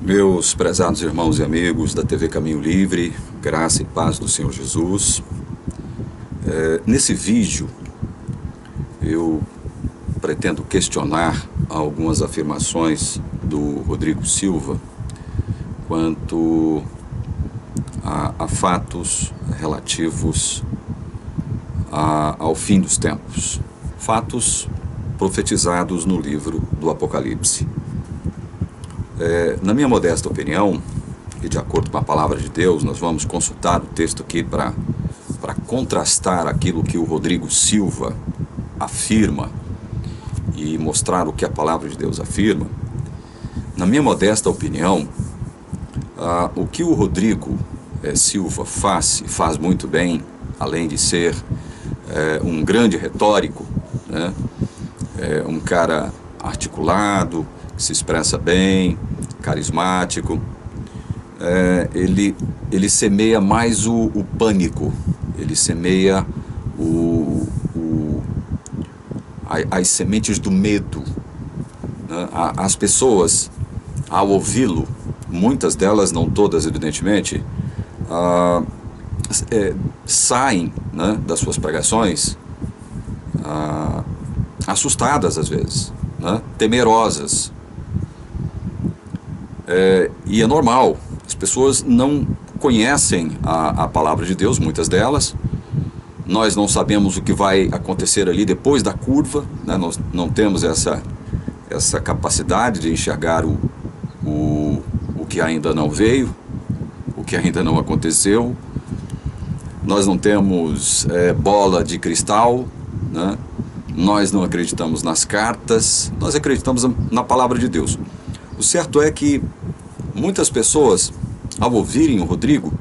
Meus prezados irmãos e amigos da TV Caminho Livre, graça e paz do Senhor Jesus. Nesse vídeo eu pretendo questionar algumas afirmações do Rodrigo Silva quanto a fatos relativos ao fim dos tempos, fatos profetizados no livro do Apocalipse. Na minha modesta opinião, e de acordo com a palavra de Deus, nós vamos consultar o texto aqui para contrastar aquilo que o Rodrigo Silva afirma e mostrar o que a palavra de Deus afirma. Na minha modesta opinião, o que o Rodrigo Silva faz muito bem, além de ser um grande retórico, né? Um cara articulado, que se expressa bem, carismático, ele semeia mais o pânico, ele semeia as sementes do medo, né? As pessoas, ao ouvi-lo, muitas delas, não todas evidentemente, saem, né, das suas pregações assustadas às vezes, né, temerosas. E é normal, as pessoas não conhecem a palavra de Deus, muitas delas. Nós não sabemos o que vai acontecer ali depois da curva, né? Nós não temos essa capacidade de enxergar o que ainda não veio, o que ainda não aconteceu. Nós não temos bola de cristal, né? Nós não acreditamos nas cartas, nós acreditamos na palavra de Deus. O certo é que muitas pessoas, ao ouvirem o Rodrigo,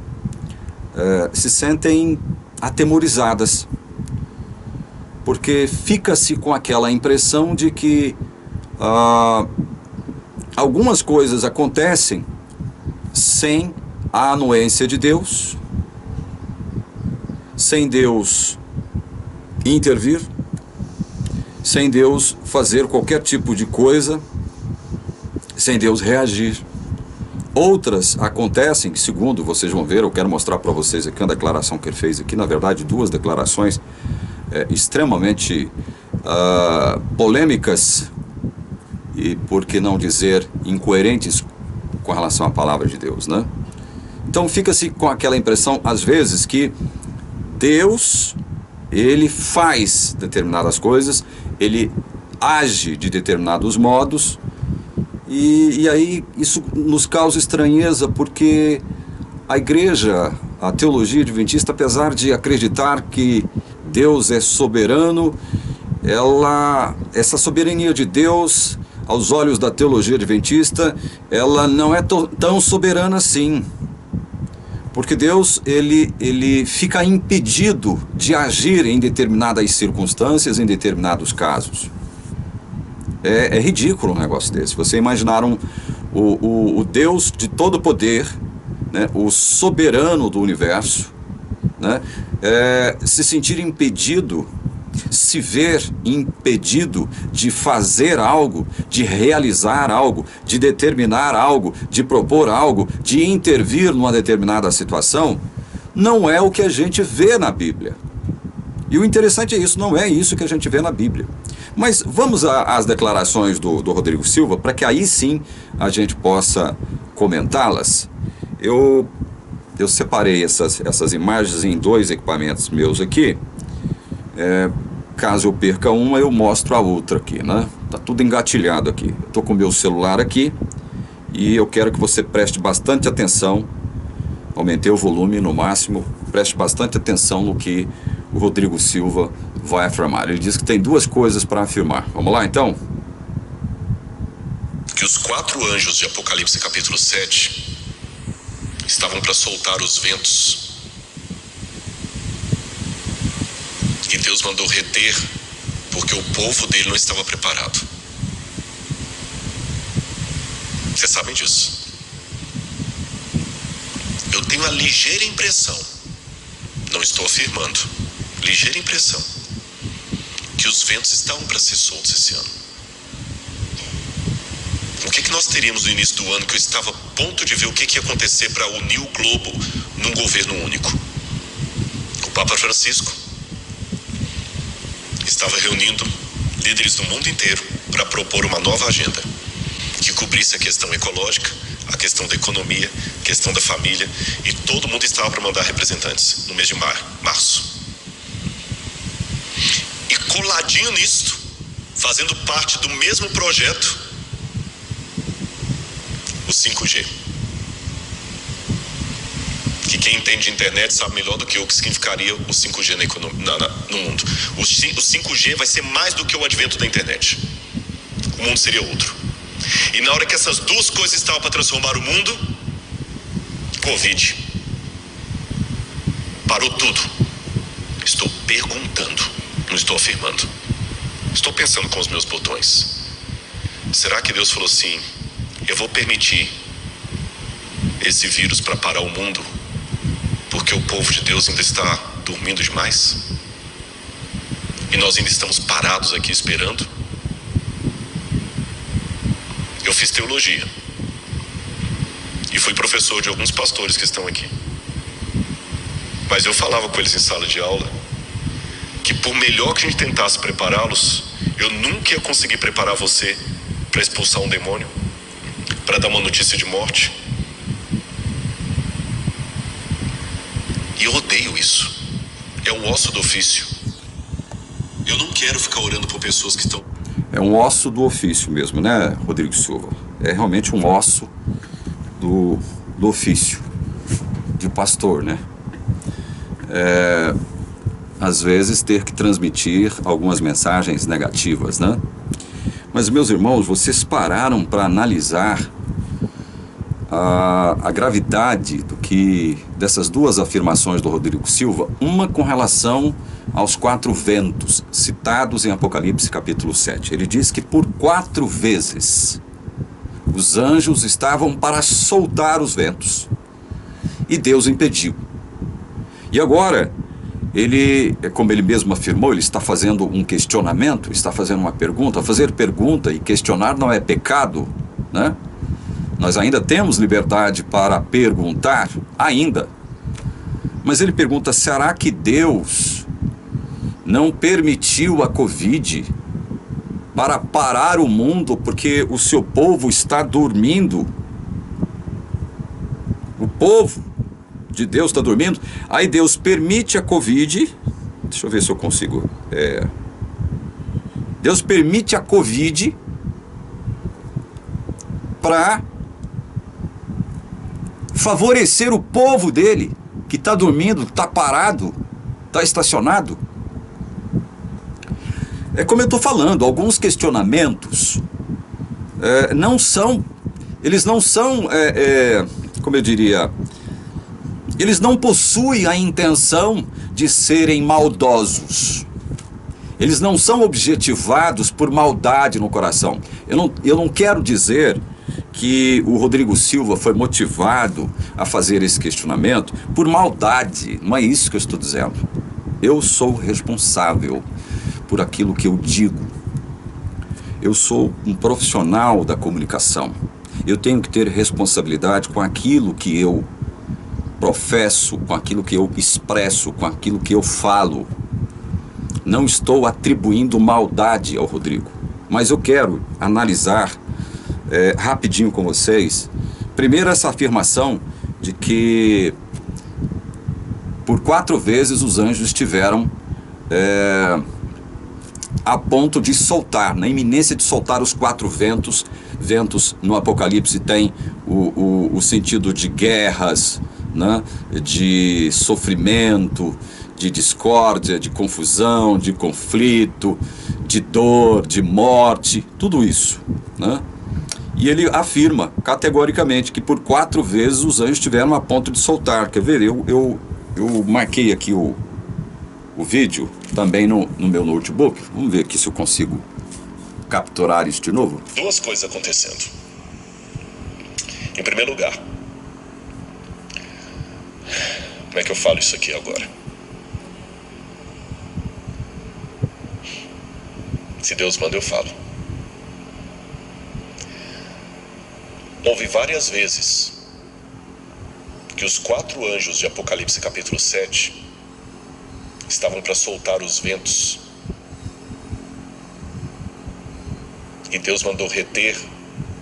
se sentem atemorizadas, porque fica-se com aquela impressão de que algumas coisas acontecem sem a anuência de Deus, sem Deus intervir, sem Deus fazer qualquer tipo de coisa, sem Deus reagir. Outras acontecem, segundo vocês vão ver, eu quero mostrar para vocês aqui uma declaração que ele fez aqui, na verdade duas declarações extremamente polêmicas e, por que não dizer, incoerentes com relação à palavra de Deus, né? Então fica-se com aquela impressão, às vezes, que Deus, ele faz determinadas coisas, ele age de determinados modos, e aí isso nos causa estranheza, porque a igreja, a teologia adventista, apesar de acreditar que Deus é soberano, essa soberania de Deus, aos olhos da teologia adventista, ela não é tão soberana assim. Porque Deus, ele fica impedido de agir em determinadas circunstâncias, em determinados casos. É ridículo um negócio desse. Você imaginar o Deus de todo poder, né, o soberano do universo, né, se sentir impedido, se ver impedido de fazer algo, de realizar algo, de determinar algo, de propor algo, de intervir numa determinada situação, não é o que a gente vê na Bíblia. E o interessante é isso, não é isso que a gente vê na Bíblia. Mas vamos às declarações do Rodrigo Silva, para que aí sim a gente possa comentá-las. Eu separei essas imagens em dois equipamentos meus aqui. Caso eu perca uma, eu mostro a outra aqui, né? Tá tudo engatilhado aqui. Eu tô com o meu celular aqui e eu quero que você preste bastante atenção. Aumentei o volume no máximo. Preste bastante atenção no que o Rodrigo Silva vai afirmar. Ele diz que tem duas coisas para afirmar. Vamos lá, então? Que os 4 anjos de Apocalipse capítulo 7 estavam para soltar os ventos. E Deus mandou reter, porque o povo dele não estava preparado. Vocês sabem disso? Eu tenho a ligeira impressão, não estou afirmando, ligeira impressão, que os ventos estavam para ser soltos esse ano. que nós teríamos no início do ano, que eu estava a ponto de ver o que ia acontecer para unir o globo num governo único? O Papa Francisco estava reunindo líderes do mundo inteiro para propor uma nova agenda que cobrisse a questão ecológica, a questão da economia, a questão da família, e todo mundo estava para mandar representantes no mês de março. E coladinho nisto, fazendo parte do mesmo projeto, o 5G. Que quem entende de internet sabe melhor do que eu o que significaria o 5G no mundo. O 5G vai ser mais do que o advento da internet. O mundo seria outro. E na hora que essas duas coisas estavam para transformar o mundo, Covid. Parou tudo. Estou perguntando, não estou afirmando. Estou pensando com os meus botões. Será que Deus falou assim: eu vou permitir esse vírus para parar o mundo porque o povo de Deus ainda está dormindo demais? E nós ainda estamos parados aqui esperando? Eu fiz teologia e fui professor de alguns pastores que estão aqui. Mas eu falava com eles em sala de aula que por melhor que a gente tentasse prepará-los, eu nunca ia conseguir preparar você para expulsar um demônio, para dar uma notícia de morte. E eu odeio isso. É um osso do ofício. Eu não quero ficar orando por pessoas que estão... É um osso do ofício mesmo, né, Rodrigo Silva? É realmente um osso do ofício de pastor, né? Às vezes ter que transmitir algumas mensagens negativas, né? Mas, meus irmãos, vocês pararam para analisar a gravidade dessas duas afirmações do Rodrigo Silva, uma com relação aos 4 ventos citados em Apocalipse capítulo 7. Ele diz que por 4 vezes os anjos estavam para soltar os ventos e Deus impediu. E agora, ele, como ele mesmo afirmou, ele está fazendo um questionamento, está fazendo uma pergunta. Fazer pergunta e questionar não é pecado, né? Nós ainda temos liberdade para perguntar, ainda. Mas ele pergunta: será que Deus não permitiu a Covid para parar o mundo porque o seu povo está dormindo? O povo de Deus está dormindo. Aí Deus permite a Covid. Deixa eu ver se eu consigo. Deus permite a Covid para favorecer o povo dele, que está dormindo, está parado, está estacionado. É como eu estou falando, alguns questionamentos eles não são, como eu diria, eles não possuem a intenção de serem maldosos. Eles não são objetivados por maldade no coração. Eu não quero dizer que o Rodrigo Silva foi motivado a fazer esse questionamento por maldade. Não é isso que eu estou dizendo. Eu sou responsável por aquilo que eu digo. Eu sou um profissional da comunicação. Eu tenho que ter responsabilidade com aquilo que eu professo, com aquilo que eu expresso, com aquilo que eu falo. Não estou atribuindo maldade ao Rodrigo, mas eu quero analisar rapidinho com vocês. Primeiro, essa afirmação de que por 4 vezes os anjos estiveram a ponto de soltar, na iminência de soltar os 4 ventos. Ventos no Apocalipse tem o sentido de guerras, né? De sofrimento, de discórdia, de confusão, de conflito, de dor, de morte, tudo isso, né? E ele afirma categoricamente que por 4 vezes os anjos estiveram a ponto de soltar. Quer ver? Eu marquei aqui o vídeo também no meu notebook. Vamos ver aqui se eu consigo capturar isso de novo. 2 coisas acontecendo. Em primeiro lugar, como é que eu falo isso aqui agora? Se Deus manda, eu falo. Houve várias vezes que os 4 anjos de Apocalipse capítulo 7 estavam para soltar os ventos. E Deus mandou reter,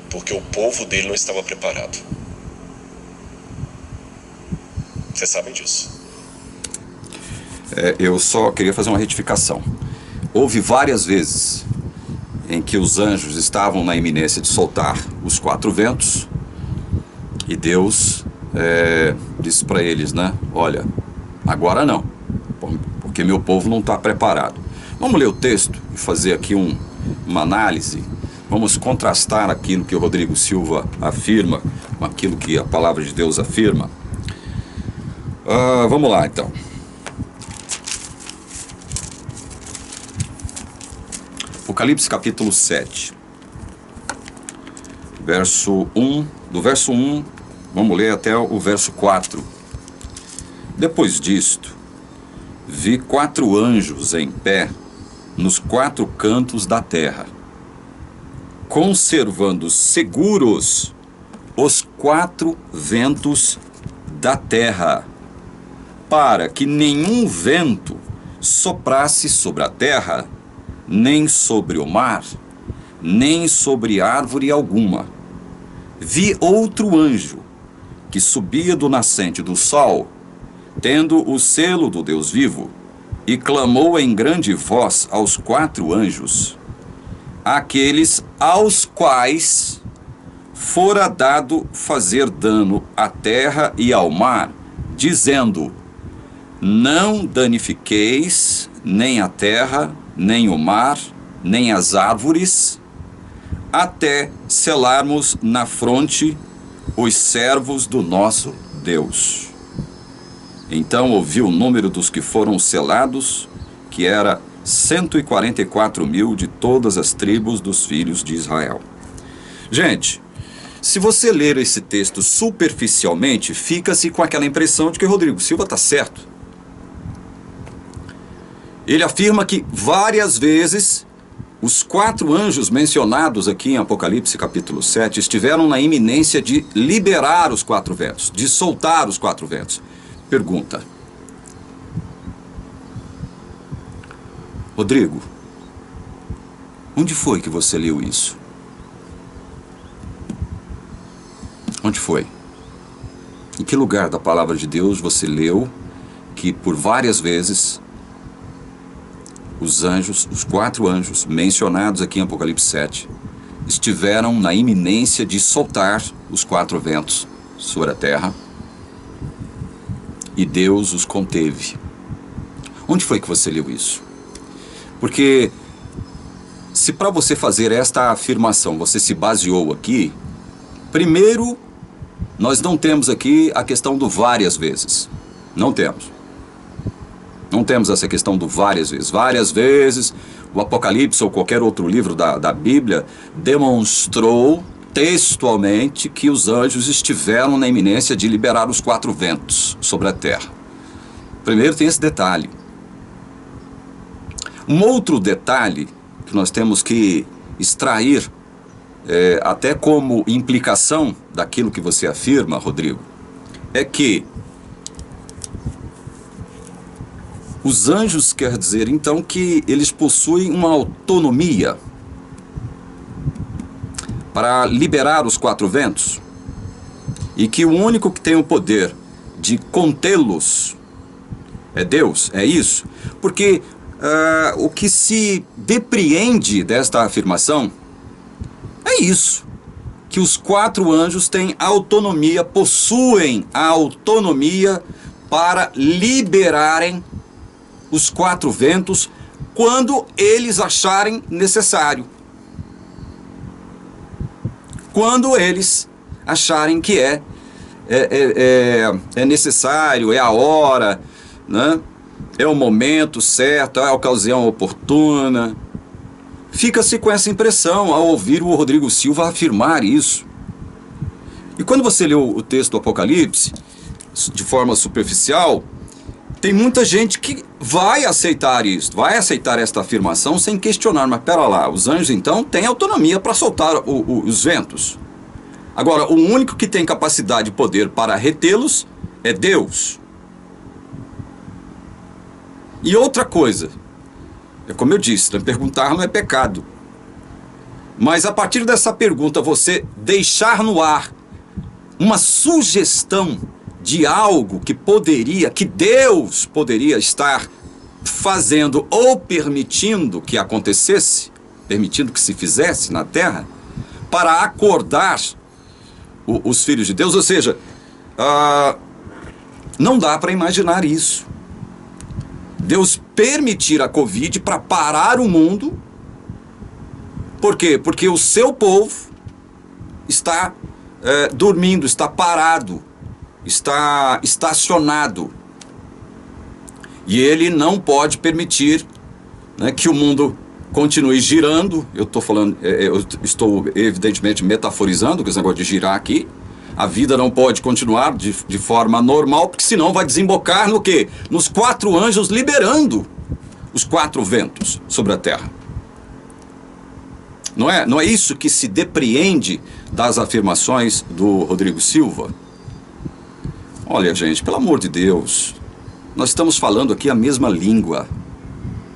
porque o povo dele não estava preparado. Vocês sabem disso? Eu só queria fazer uma retificação. Houve várias vezes em que os anjos estavam na iminência de soltar os 4 ventos, e Deus disse para eles, né? Olha, agora não, porque meu povo não está preparado. Vamos ler o texto e fazer aqui uma análise. Vamos contrastar aquilo que o Rodrigo Silva afirma com aquilo que a palavra de Deus afirma. Vamos lá, então. Apocalipse capítulo 7, do verso 1, vamos ler até o verso 4. Depois disto, vi 4 anjos em pé nos 4 cantos da terra, conservando seguros os 4 ventos da terra, para que nenhum vento soprasse sobre a terra, nem sobre o mar, nem sobre árvore alguma. Vi outro anjo, que subia do nascente do sol, tendo o selo do Deus vivo, e clamou em grande voz aos 4 anjos, aqueles aos quais fora dado fazer dano à terra e ao mar, dizendo: não danifiqueis nem a terra, nem o mar, nem as árvores, até selarmos na fronte os servos do nosso Deus. Então ouvi o número dos que foram selados, que era 144.000 de todas as tribos dos filhos de Israel. Gente, se você ler esse texto superficialmente, fica-se com aquela impressão de que Rodrigo Silva está certo. Ele afirma que várias vezes os 4 anjos mencionados aqui em Apocalipse capítulo 7 estiveram na iminência de liberar os 4 ventos, de soltar os 4 ventos. Pergunta: Rodrigo, onde foi que você leu isso? Onde foi? Em que lugar da palavra de Deus você leu que por várias vezes os anjos, os 4 anjos mencionados aqui em Apocalipse 7, estiveram na iminência de soltar os 4 ventos sobre a terra, e Deus os conteve? Onde foi que você leu isso? Porque se para você fazer esta afirmação você se baseou aqui, primeiro, nós não temos aqui a questão do várias vezes. Não temos. Não temos essa questão do várias vezes. Várias vezes, o Apocalipse ou qualquer outro livro da Bíblia demonstrou textualmente que os anjos estiveram na iminência de liberar os 4 ventos sobre a terra. Primeiro tem esse detalhe. Um outro detalhe que nós temos que extrair, até como implicação daquilo que você afirma, Rodrigo, é que os anjos quer dizer, então, que eles possuem uma autonomia para liberar os 4 ventos, e que o único que tem o poder de contê-los é Deus, é isso? Porque o que se depreende desta afirmação é isso, que os 4 anjos têm autonomia, possuem a autonomia para liberarem os 4 ventos quando eles acharem necessário. Quando eles acharem que é necessário, é a hora, né? É o momento certo, é a ocasião oportuna. Fica-se com essa impressão ao ouvir o Rodrigo Silva afirmar isso. E quando você lê o texto do Apocalipse, de forma superficial, tem muita gente que vai aceitar isso, vai aceitar esta afirmação sem questionar. Mas pera lá, os anjos então têm autonomia para soltar os ventos. Agora, o único que tem capacidade e poder para retê-los é Deus. E outra coisa, é como eu disse, perguntar não é pecado. Mas a partir dessa pergunta, você deixar no ar uma sugestão de algo que Deus poderia estar fazendo ou permitindo que acontecesse, permitindo que se fizesse na terra, para acordar os filhos de Deus, ou seja, não dá para imaginar isso. Deus permitir a Covid para parar o mundo. Por quê? Porque o seu povo está dormindo, está parado, está estacionado. E ele não pode permitir, né, que o mundo continue girando. Eu estou evidentemente metaforizando com esse negócio de girar aqui. A vida não pode continuar de forma normal, porque senão vai desembocar no quê? Nos 4 anjos liberando os 4 ventos sobre a terra. Não é isso que se depreende das afirmações do Rodrigo Silva? Olha, gente, pelo amor de Deus, nós estamos falando aqui a mesma língua.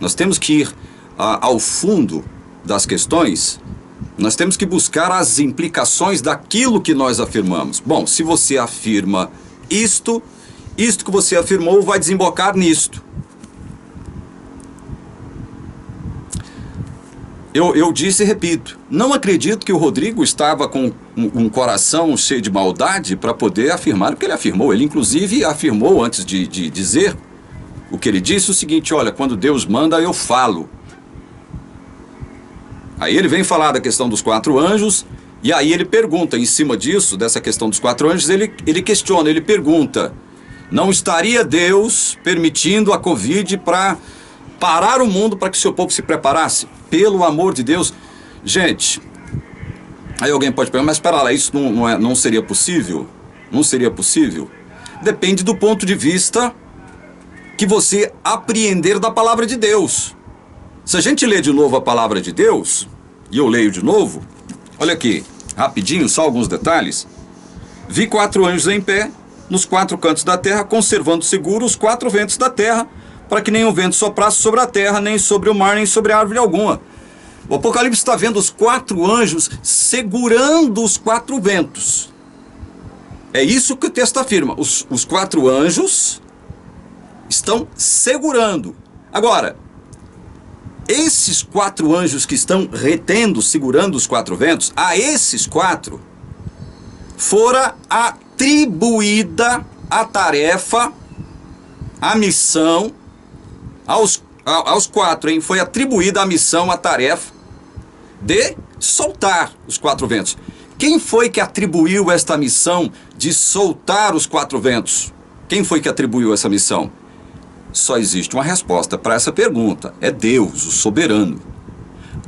Nós temos que ir ao fundo das questões. Nós temos que buscar as implicações daquilo que nós afirmamos. Bom, se você afirma isto que você afirmou vai desembocar nisto. Eu disse e repito, não acredito que o Rodrigo estava com um coração cheio de maldade para poder afirmar o que ele afirmou. Ele, inclusive, afirmou, antes de dizer o que ele disse, o seguinte: olha, quando Deus manda, eu falo. Aí ele vem falar da questão dos 4 anjos, e aí ele pergunta, em cima disso, dessa questão dos 4 anjos, ele questiona, ele pergunta: não estaria Deus permitindo a Covid para parar o mundo para que seu povo se preparasse? Pelo amor de Deus. Gente, aí alguém pode perguntar, mas espera lá, isso não seria possível? Não seria possível? Depende do ponto de vista que você apreender da palavra de Deus. Se a gente lê de novo a palavra de Deus, e eu leio de novo, olha aqui, rapidinho, só alguns detalhes. Vi 4 anjos em pé, nos 4 cantos da terra, conservando seguros os 4 ventos da terra, para que nenhum vento soprasse sobre a terra, nem sobre o mar, nem sobre árvore alguma. O Apocalipse está vendo os 4 anjos segurando os 4 ventos. É isso que o texto afirma. Os 4 anjos estão segurando. Agora, esses 4 anjos que estão retendo, segurando os 4 ventos, a esses 4 fora atribuída a tarefa, a missão, aos 4, hein? Foi atribuída a missão, a tarefa de soltar os 4 ventos. Quem foi que atribuiu esta missão de soltar os 4 ventos? Quem foi que atribuiu essa missão? Só existe uma resposta para essa pergunta: é Deus, o soberano.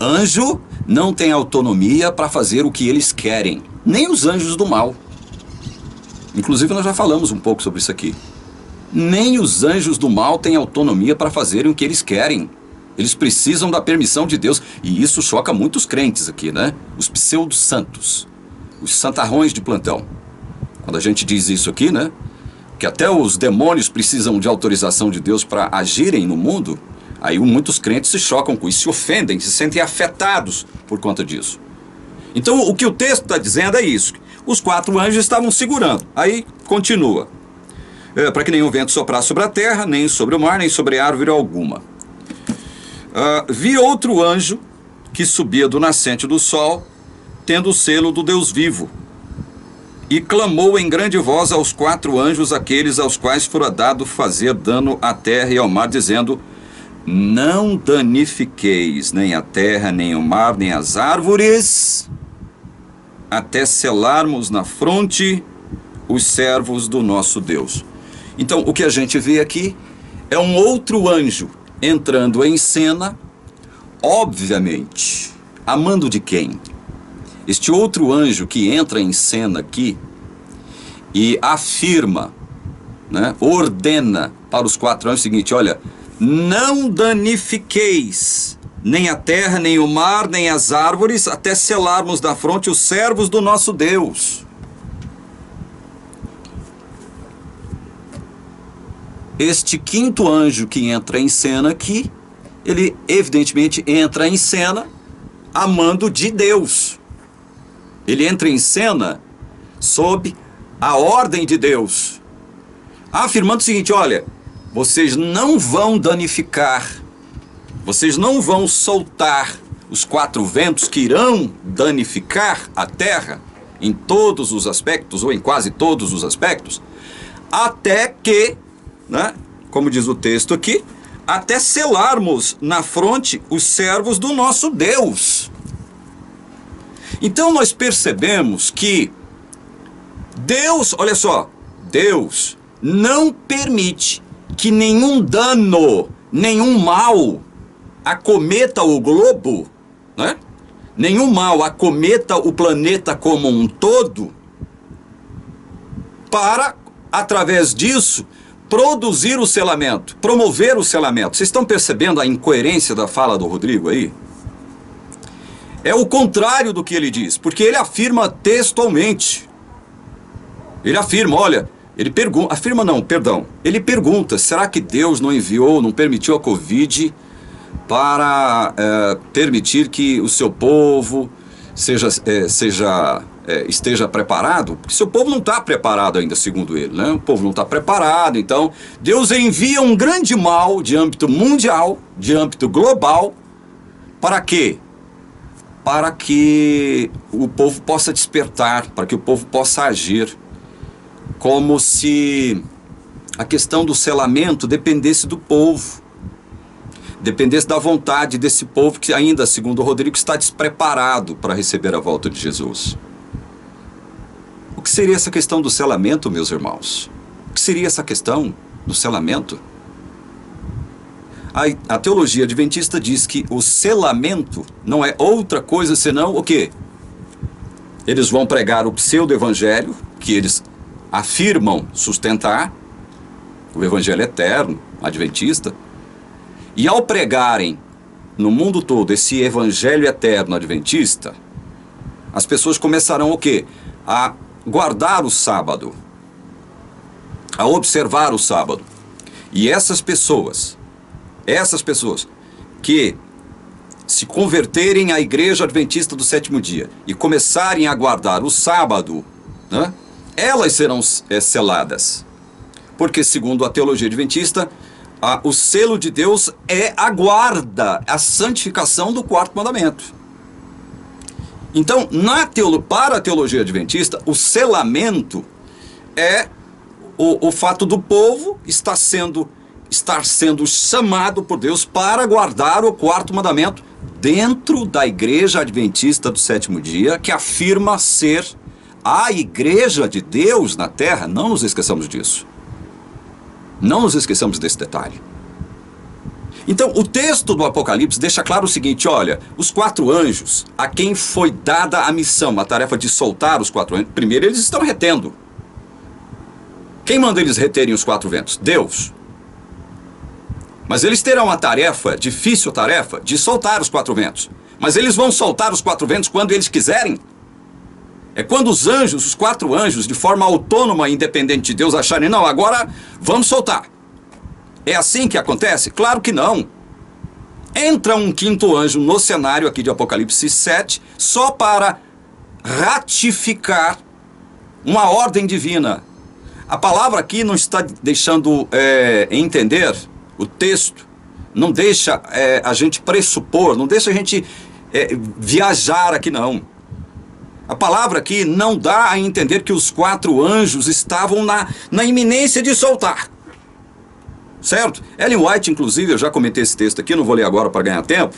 Anjo não tem autonomia para fazer o que eles querem, nem os anjos do mal. Inclusive nós já falamos um pouco sobre isso aqui. Nem os anjos do mal têm autonomia para fazerem o que eles querem. Eles precisam da permissão de Deus. E isso choca muitos crentes aqui, né? Os pseudo-santos, os santarrões de plantão. Quando a gente diz isso aqui, né? Que até os demônios precisam de autorização de Deus para agirem no mundo. Aí muitos crentes se chocam com isso, se ofendem, se sentem afetados por conta disso. Então o que o texto está dizendo é isso: os 4 anjos estavam segurando. Aí continua: para que nenhum vento soprasse sobre a terra, nem sobre o mar, nem sobre árvore alguma. Vi outro anjo que subia do nascente do sol, tendo o selo do Deus vivo, e clamou em grande voz aos 4 anjos, aqueles aos quais fora dado fazer dano à terra e ao mar, dizendo: não danifiqueis nem a terra, nem o mar, nem as árvores, até selarmos na fronte os servos do nosso Deus. Então, o que a gente vê aqui é um outro anjo entrando em cena, obviamente, a mando de quem? Este outro anjo que entra em cena aqui e afirma, né, ordena para os 4 anjos o seguinte: olha, não danifiqueis nem a terra, nem o mar, nem as árvores, até selarmos da fronte os servos do nosso Deus. Este quinto anjo que entra em cena aqui, ele evidentemente entra em cena a mando de Deus. Ele entra em cena sob a ordem de Deus, afirmando o seguinte: olha, vocês não vão danificar, vocês não vão soltar os quatro ventos que irão danificar a terra em todos os aspectos, ou em quase todos os aspectos, até que, né, como diz o texto aqui, até selarmos na fronte os servos do nosso Deus. Então nós percebemos que Deus, olha só, Deus não permite que nenhum dano, nenhum mal acometa o globo, né? Nenhum mal acometa o planeta como um todo, para, através disso, produzir o selamento, promover o selamento. Vocês estão percebendo a incoerência da fala do Rodrigo aí? É o contrário do que ele diz, porque ele afirma textualmente. Ele afirma, olha, ele pergunta, afirma não, perdão, ele pergunta, será que Deus não enviou, não permitiu a Covid para permitir que o seu povo esteja preparado? Porque seu povo não está preparado ainda, segundo ele, né? O povo não está preparado, então Deus envia um grande mal de âmbito mundial, de âmbito global, para quê? Para que o povo possa despertar, para que o povo possa agir, como se a questão do selamento dependesse do povo, dependesse da vontade desse povo que ainda, segundo o Rodrigo, está despreparado para receber a volta de Jesus. O que seria essa questão do selamento, meus irmãos? O que seria essa questão do selamento? A teologia adventista diz que o selamento não é outra coisa senão o quê? Eles vão pregar o pseudo-evangelho, que eles afirmam sustentar, o evangelho eterno, adventista, e ao pregarem no mundo todo esse evangelho eterno adventista, as pessoas começarão o quê? A guardar o sábado, a observar o sábado. E essas pessoas que se converterem à igreja adventista do sétimo dia e começarem a guardar o sábado, né, elas serão seladas. Porque, segundo a teologia adventista, o selo de Deus é a guarda, a santificação do quarto mandamento. Então, para a teologia adventista, o selamento é o fato do povo estar sendo chamado por Deus para guardar o quarto mandamento dentro da igreja adventista do sétimo dia, que afirma ser a igreja de Deus na terra. Não nos esqueçamos disso. Não nos esqueçamos desse detalhe. Então, o texto do Apocalipse deixa claro o seguinte: olha, os quatro anjos, a quem foi dada a missão, a tarefa de soltar os quatro anjos, primeiro eles estão retendo. Quem manda eles reterem os quatro ventos? Deus. Mas eles terão a tarefa, difícil tarefa, de soltar os quatro ventos. Mas eles vão soltar os quatro ventos quando eles quiserem. É quando os anjos, os quatro anjos, de forma autônoma e independente de Deus, acharem, não, agora vamos soltar. É assim que acontece? Claro que não. Entra um quinto anjo no cenário aqui de Apocalipse 7, só para ratificar uma ordem divina. A palavra aqui não está deixando entender, o texto não deixa a gente pressupor, não deixa a gente viajar aqui não. A palavra aqui não dá a entender que os quatro anjos estavam na iminência de soltar. Certo? Ellen White, inclusive, eu já comentei esse texto aqui, não vou ler agora para ganhar tempo.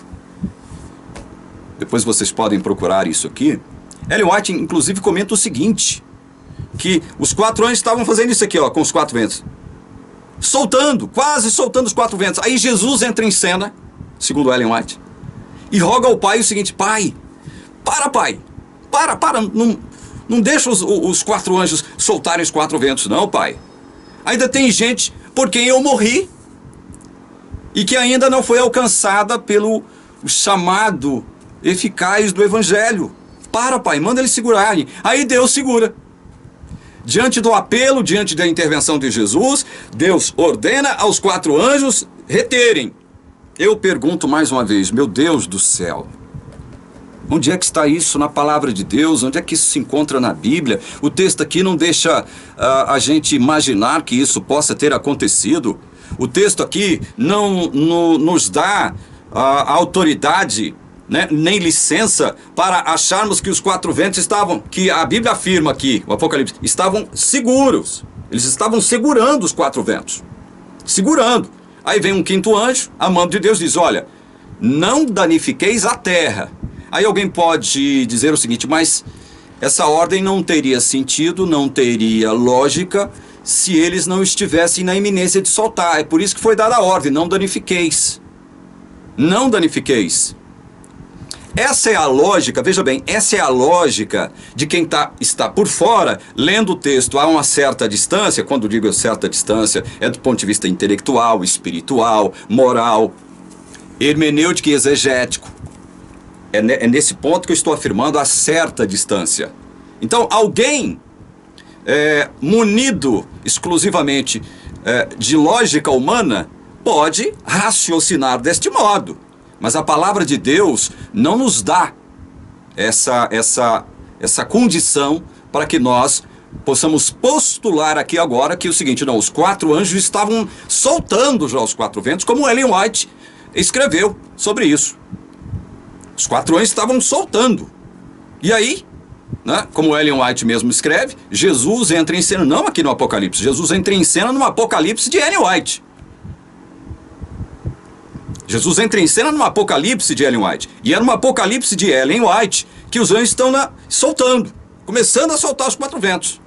Depois vocês podem procurar isso aqui. Ellen White, inclusive, comenta o seguinte, que os quatro anjos estavam fazendo isso aqui, ó, com os quatro ventos. Soltando, quase soltando os quatro ventos. Aí Jesus entra em cena, segundo Ellen White, e roga ao Pai o seguinte: Pai, Pai, não deixa os quatro anjos soltarem os quatro ventos, não, Pai. Ainda tem gente por quem eu morri e que ainda não foi alcançada pelo o chamado eficaz do Evangelho. Para, Pai, manda eles segurarem. Aí Deus segura. Diante do apelo, diante da intervenção de Jesus, Deus ordena aos 4 anjos reterem. Eu pergunto mais uma vez, meu Deus do céu, onde é que está isso na palavra de Deus? Onde é que isso se encontra na Bíblia? O texto aqui não deixa a gente imaginar que isso possa ter acontecido. O texto aqui não nos dá a autoridade, né, nem licença para acharmos que os 4 ventos estavam, que a Bíblia afirma aqui, o Apocalipse, estavam seguros. Eles estavam segurando os 4 ventos. Segurando. Aí vem um 5º anjo, a mão de Deus, diz, olha, não danifiqueis a terra. Aí alguém pode dizer o seguinte, mas essa ordem não teria sentido, não teria lógica, se eles não estivessem na iminência de soltar. É por isso que foi dada a ordem, não danifiqueis. Não danifiqueis. Essa é a lógica, veja bem, essa é a lógica de quem está por fora, lendo o texto a uma certa distância. Quando digo certa distância, é do ponto de vista intelectual, espiritual, moral, hermenêutico e exegético. É nesse ponto que eu estou afirmando a certa distância. Então, alguém munido exclusivamente de lógica humana pode raciocinar deste modo. Mas a palavra de Deus não nos dá essa condição para que nós possamos postular aqui agora que é o seguinte, não, os 4 anjos estavam soltando já os 4 ventos, como Ellen White escreveu sobre isso. Os 4 anjos estavam soltando. E aí, né, como Ellen White mesmo escreve, Jesus entra em cena, não aqui no Apocalipse, Jesus entra em cena no Apocalipse de Ellen White. Jesus entra em cena no Apocalipse de Ellen White. E é no Apocalipse de Ellen White que os anjos estão soltando, começando a soltar os 4 ventos.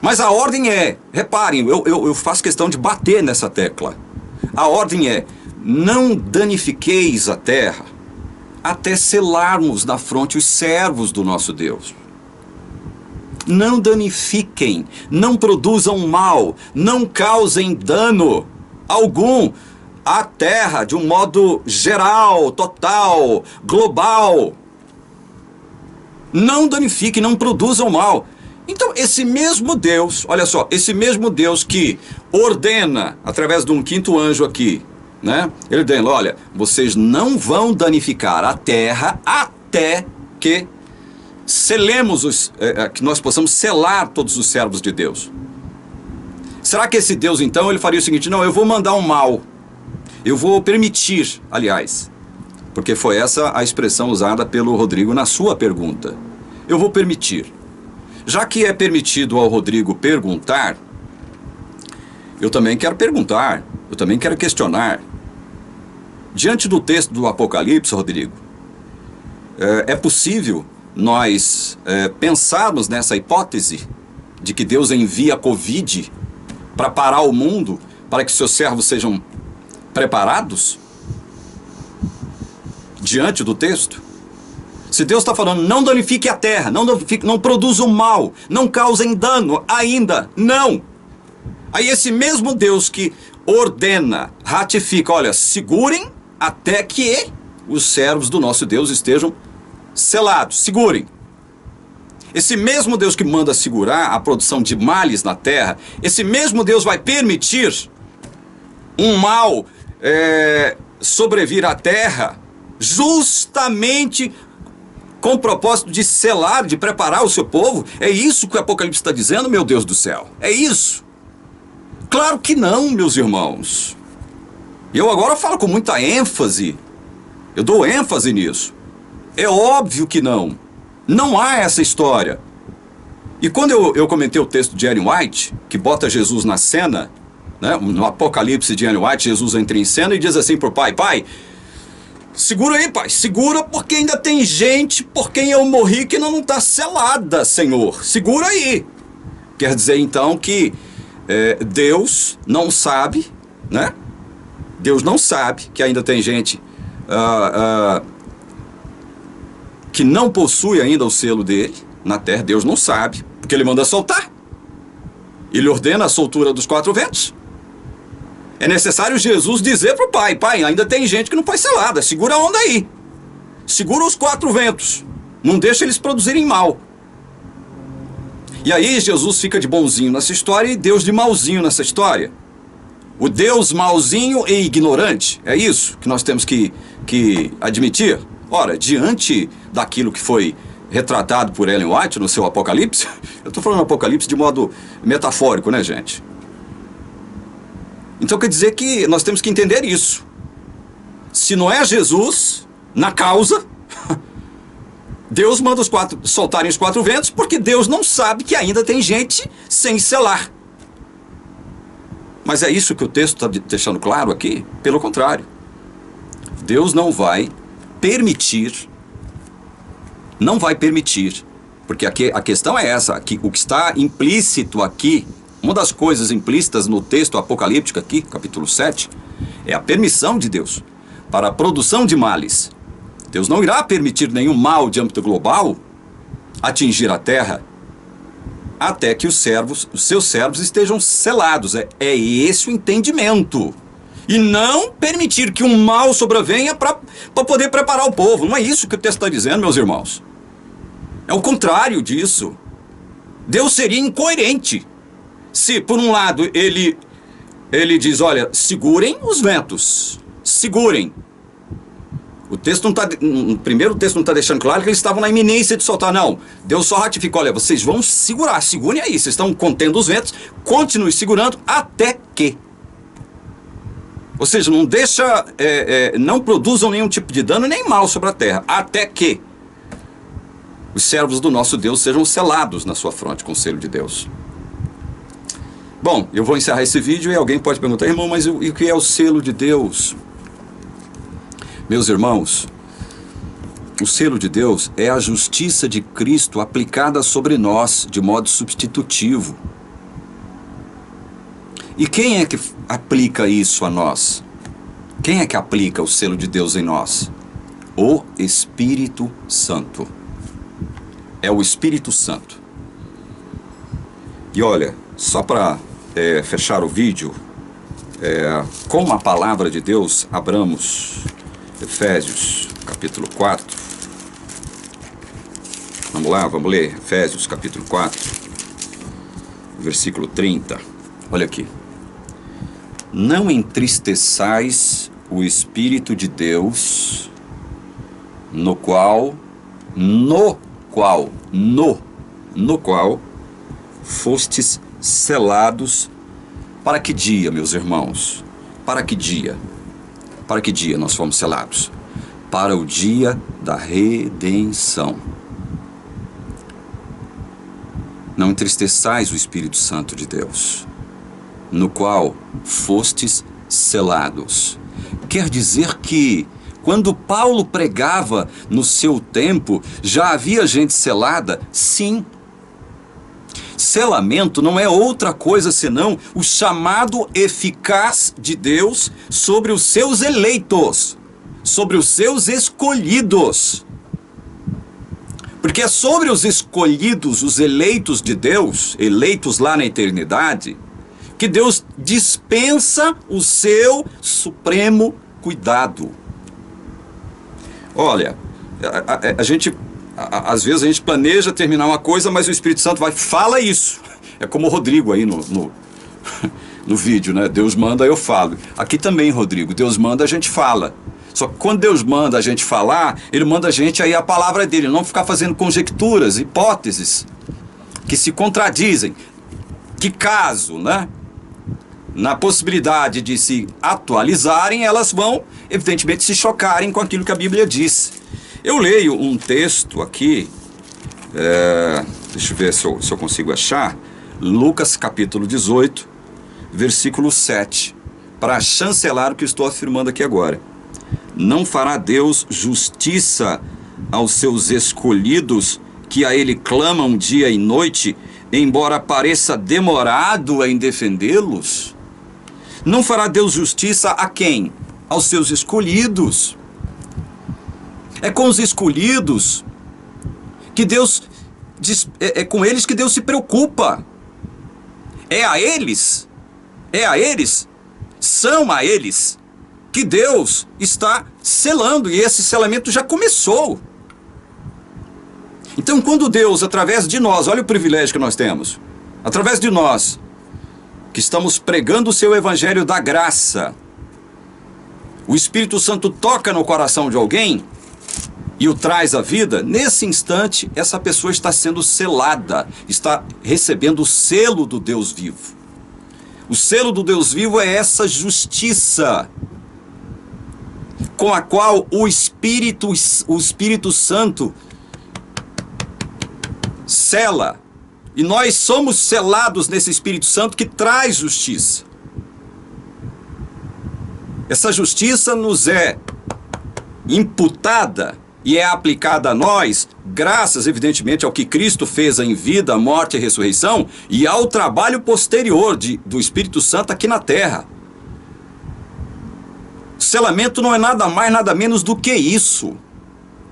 Mas a ordem é, reparem, eu faço questão de bater nessa tecla. A ordem é, não danifiqueis a terra até selarmos na fronte os servos do nosso Deus. Não danifiquem, não produzam mal, não causem dano algum a terra de um modo geral, total, global. Não danifiquem, não produzam mal. Então, esse mesmo Deus, olha só, esse mesmo Deus que ordena, através de um 5º anjo aqui, né? Ele ordena, olha, vocês não vão danificar a terra até que selemos, que nós possamos selar todos os servos de Deus. Será que esse Deus, então, ele faria o seguinte, não, eu vou mandar um mal. Eu vou permitir, aliás, porque foi essa a expressão usada pelo Rodrigo na sua pergunta. Eu vou permitir. Já que é permitido ao Rodrigo perguntar, eu também quero perguntar, eu também quero questionar. Diante do texto do Apocalipse, Rodrigo, é possível nós pensarmos nessa hipótese de que Deus envia a Covid para parar o mundo, para que seus servos sejam preparados diante do texto? Se Deus está falando, não danifique a terra, não produzam mal, não causem dano ainda, não. Aí esse mesmo Deus que ordena, ratifica, olha, segurem até que os servos do nosso Deus estejam selados, segurem. Esse mesmo Deus que manda segurar a produção de males na terra, esse mesmo Deus vai permitir um mal sobrevir à terra, justamente com o propósito de selar, de preparar o seu povo. É isso que o Apocalipse está dizendo, meu Deus do céu? É isso? Claro que não, meus irmãos. Eu agora falo com muita ênfase. Eu dou ênfase nisso. É óbvio que não. Não há essa história. E quando eu comentei o texto de Ellen White, que bota Jesus na cena, né, no Apocalipse de Ellen White, Jesus entra em cena e diz assim para o pai, pai, segura aí, pai, segura, porque ainda tem gente por quem eu morri que não está selada, Senhor. Segura aí. Quer dizer, então, que Deus não sabe, né? Deus não sabe que ainda tem gente que não possui ainda o selo dele na terra. Deus não sabe, porque ele manda soltar. Ele ordena a soltura dos 4 ventos. É necessário Jesus dizer para o Pai: Pai, ainda tem gente que não foi selada, segura a onda aí. Segura os 4 ventos. Não deixa eles produzirem mal. E aí Jesus fica de bonzinho nessa história e Deus de malzinho nessa história. O Deus malzinho e ignorante. É isso que nós temos que admitir. Ora, diante daquilo que foi retratado por Ellen White no seu Apocalipse, eu estou falando Apocalipse de modo metafórico, né, gente? Então quer dizer que nós temos que entender isso. Se não é Jesus na causa, Deus manda soltarem os 4 ventos, porque Deus não sabe que ainda tem gente sem selar. Mas é isso que o texto está deixando claro aqui? Pelo contrário. Deus não vai permitir, porque aqui, a questão é essa, que o que está implícito aqui, uma das coisas implícitas no texto apocalíptico aqui, capítulo 7, é a permissão de Deus para a produção de males. Deus não irá permitir nenhum mal de âmbito global atingir a terra até que os seus servos estejam selados. É esse o entendimento. E não permitir que um mal sobrevenha para poder preparar o povo. Não é isso que o texto está dizendo, meus irmãos. É o contrário disso. Deus seria incoerente se, por um lado, ele diz: olha, segurem os ventos. Segurem. O texto não está, primeiro o texto não está deixando claro que eles estavam na iminência de soltar, não. Deus só ratificou: olha, vocês vão segurar, segurem aí, vocês estão contendo os ventos, continue segurando até que. Ou seja, não deixa, não produzam nenhum tipo de dano nem mal sobre a terra, até que os servos do nosso Deus sejam selados na sua fronte com o selo de Deus. Bom, eu vou encerrar esse vídeo e alguém pode perguntar: irmão, mas o que é o selo de Deus? Meus irmãos, o selo de Deus é a justiça de Cristo aplicada sobre nós de modo substitutivo. E quem é que aplica isso a nós? Quem é que aplica o selo de Deus em nós? O Espírito Santo. É o Espírito Santo. E olha, só para fechar o vídeo, com a palavra de Deus, abramos Efésios, capítulo 4. Vamos lá, vamos ler Efésios, capítulo 4, versículo 30. Olha aqui. Não entristeçais o Espírito de Deus, no qual fostes selados. Para que dia, meus irmãos? Para que dia? Para que dia nós fomos selados? Para o dia da redenção. Não entristeçais o Espírito Santo de Deus, no qual fostes selados. Quer dizer que, quando Paulo pregava no seu tempo, já havia gente selada? Sim. Selamento não é outra coisa senão o chamado eficaz de Deus sobre os seus eleitos, sobre os seus escolhidos. Porque é sobre os escolhidos, os eleitos de Deus, eleitos lá na eternidade, que Deus dispensa o seu supremo cuidado. Olha, às vezes a gente planeja terminar uma coisa, mas o Espírito Santo fala isso. É como o Rodrigo aí no vídeo, né? Deus manda, eu falo. Aqui também, Rodrigo, Deus manda, a gente fala. Só que quando Deus manda a gente falar, Ele manda a gente aí a palavra dele, não ficar fazendo conjecturas, hipóteses, que se contradizem. Que caso, né? Na possibilidade de se atualizarem, elas vão, evidentemente, se chocarem com aquilo que a Bíblia diz. Eu leio um texto aqui, deixa eu ver se eu consigo achar, Lucas capítulo 18, versículo 7, para chancelar o que estou afirmando aqui agora. Não fará Deus justiça aos seus escolhidos, que a Ele clamam dia e noite, embora pareça demorado em defendê-los? Não fará Deus justiça a quem? Aos seus escolhidos. É com os escolhidos que Deus, é com eles que Deus se preocupa. É a eles são a eles que Deus está selando, e esse selamento já começou. Então, quando Deus, através de nós, olha o privilégio que nós temos, através de nós, que estamos pregando o seu evangelho da graça, o Espírito Santo toca no coração de alguém e o traz à vida, nesse instante, essa pessoa está sendo selada, está recebendo o selo do Deus vivo. O selo do Deus vivo é essa justiça com a qual o Espírito Santo sela. E nós somos selados nesse Espírito Santo que traz justiça. Essa justiça nos é imputada e é aplicada a nós, graças, evidentemente, ao que Cristo fez em vida, morte e ressurreição, e ao trabalho posterior do Espírito Santo aqui na terra. Selamento não é nada mais, nada menos do que isso.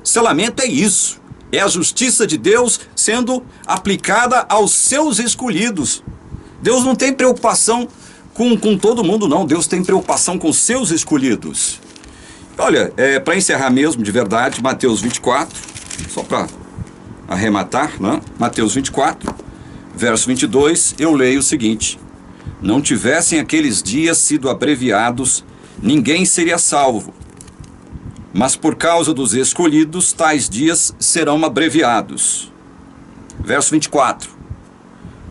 Selamento é isso. É a justiça de Deus sendo aplicada aos seus escolhidos. Deus não tem preocupação com todo mundo, não. Deus tem preocupação com os seus escolhidos. Olha, para encerrar mesmo, de verdade, Mateus 24, só para arrematar, né? Mateus 24, verso 22, eu leio o seguinte: não tivessem aqueles dias sido abreviados, ninguém seria salvo. Mas por causa dos escolhidos, tais dias serão abreviados. Verso 24.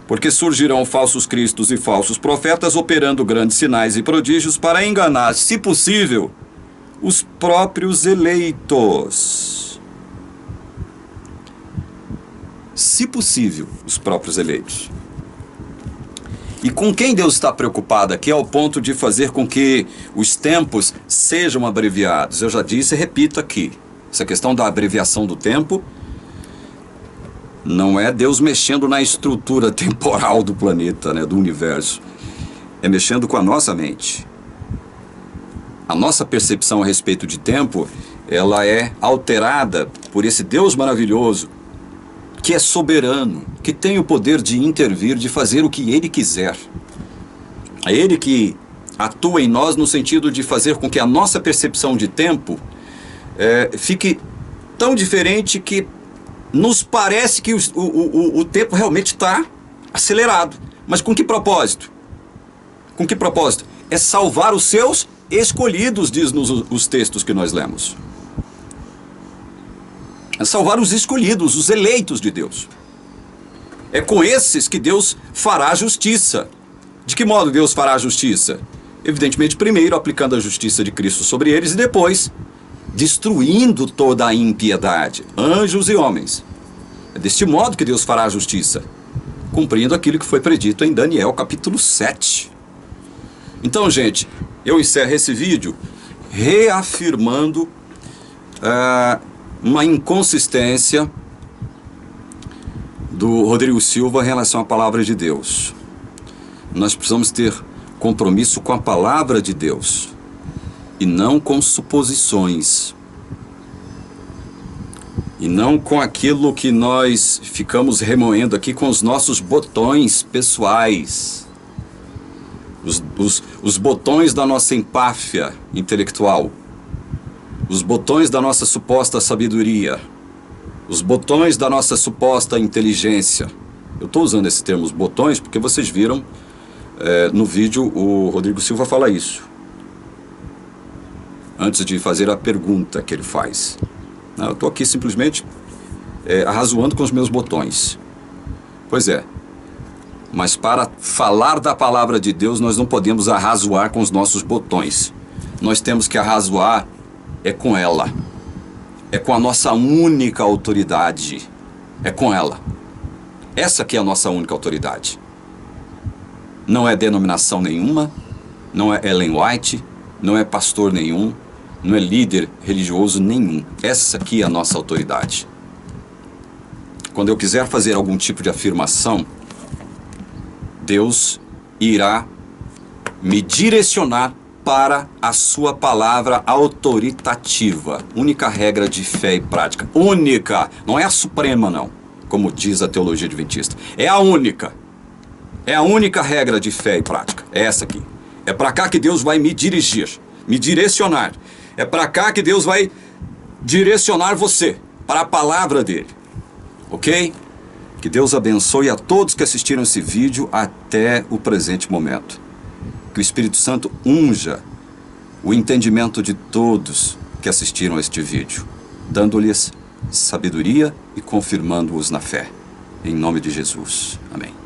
Porque surgirão falsos cristos e falsos profetas, operando grandes sinais e prodígios para enganar, se possível, os próprios eleitos. Se possível, os próprios eleitos. E com quem Deus está preocupado aqui ao ponto de fazer com que os tempos sejam abreviados? Eu já disse e repito aqui, essa questão da abreviação do tempo não é Deus mexendo na estrutura temporal do planeta, né, do universo. É mexendo com a nossa mente. A nossa percepção a respeito de tempo, ela é alterada por esse Deus maravilhoso, que é soberano, que tem o poder de intervir, de fazer o que Ele quiser. É Ele que atua em nós no sentido de fazer com que a nossa percepção de tempo fique tão diferente que nos parece que o tempo realmente está acelerado. Mas com que propósito? Com que propósito? É salvar os seus escolhidos, diz-nos os textos que nós lemos. É salvar os escolhidos, os eleitos de Deus. É com esses que Deus fará justiça. De que modo Deus fará justiça? Evidentemente, primeiro aplicando a justiça de Cristo sobre eles e depois destruindo toda a impiedade, anjos e homens. É deste modo que Deus fará a justiça, cumprindo aquilo que foi predito em Daniel capítulo 7. Então, gente, eu encerro esse vídeo reafirmando uma inconsistência do Rodrigo Silva em relação à palavra de Deus. Nós precisamos ter compromisso com a palavra de Deus e não com suposições e não com aquilo que nós ficamos remoendo aqui com os nossos botões pessoais, os botões da nossa empáfia intelectual, os botões da nossa suposta sabedoria, os botões da nossa suposta inteligência. Eu estou usando esse termo, os botões, porque vocês viram no vídeo o Rodrigo Silva fala isso, antes de fazer a pergunta que ele faz. Eu estou aqui simplesmente arrazoando com os meus botões. Pois é, mas para falar da palavra de Deus, nós não podemos arrazoar com os nossos botões. Nós temos que arrazoar com ela. É com a nossa única autoridade. É com ela. Essa que é a nossa única autoridade. Não é denominação nenhuma, não é Ellen White, não é pastor nenhum, não é líder religioso nenhum. Essa aqui é a nossa autoridade. Quando eu quiser fazer algum tipo de afirmação, Deus irá me direcionar para a sua palavra autoritativa. Única regra de fé e prática. Única. Não é a suprema, não. Como diz a teologia adventista. É a única. É a única regra de fé e prática. É essa aqui. É para cá que Deus vai me dirigir, me direcionar. É para cá que Deus vai direcionar você, para a palavra dele. Ok? Que Deus abençoe a todos que assistiram esse vídeo até o presente momento. Que o Espírito Santo unja o entendimento de todos que assistiram a este vídeo, dando-lhes sabedoria e confirmando-os na fé. Em nome de Jesus. Amém.